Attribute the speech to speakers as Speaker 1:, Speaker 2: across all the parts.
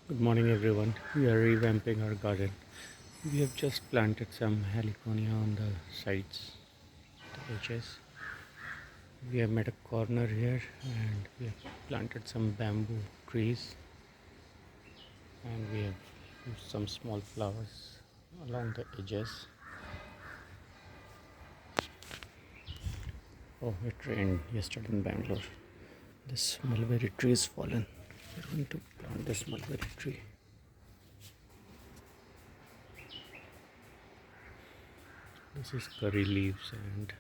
Speaker 1: Good morning, everyone. We are revamping our garden. We have just planted some heliconia on the sides, the edges. We have made a corner here and we have planted some bamboo trees and we have used some small flowers along the edges. Oh, it rained yesterday in Bangalore. This mulberry tree is fallen. We're going to plant this mulberry tree. This is curry leaves and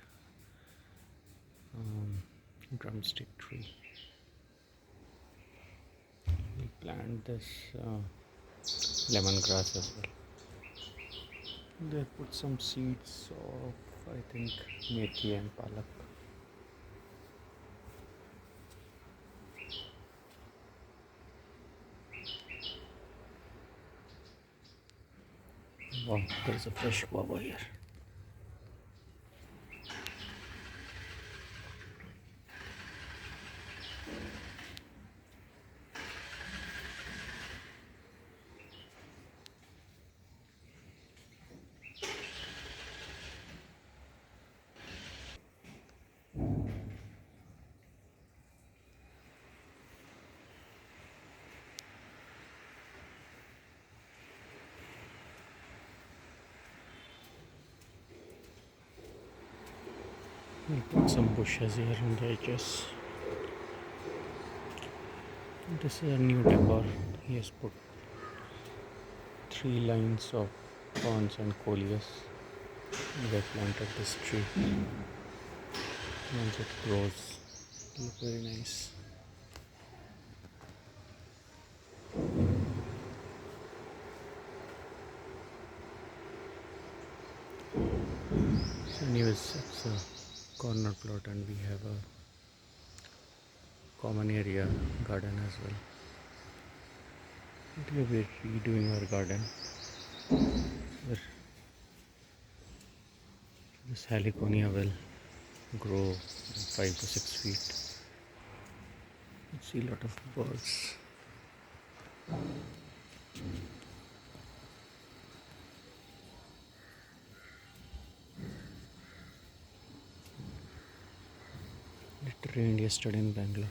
Speaker 1: drumstick tree. We plant this lemongrass as well. They put some seeds of, I think, methi and palak. Wow, there's a fresh guava here. We'll put some bushes here on the edges. This is a new decor. He has put 3 lines of ferns and coleus. They planted this tree. Once it grows, it will look very nice. So anyways, it's a corner plot and we have a common area garden as well. Today we're redoing our garden. Where this heliconia will grow 5 to 6 feet. You see a lot of birds. It rained yesterday in Bangalore.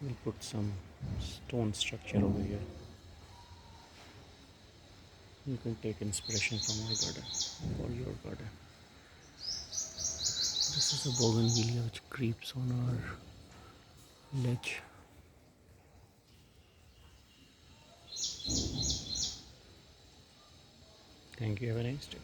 Speaker 1: We'll put some stone structure over here. You can take inspiration from our garden for your garden. This is a bougainvillea which creeps on our ledge. Thank you. Have a nice day.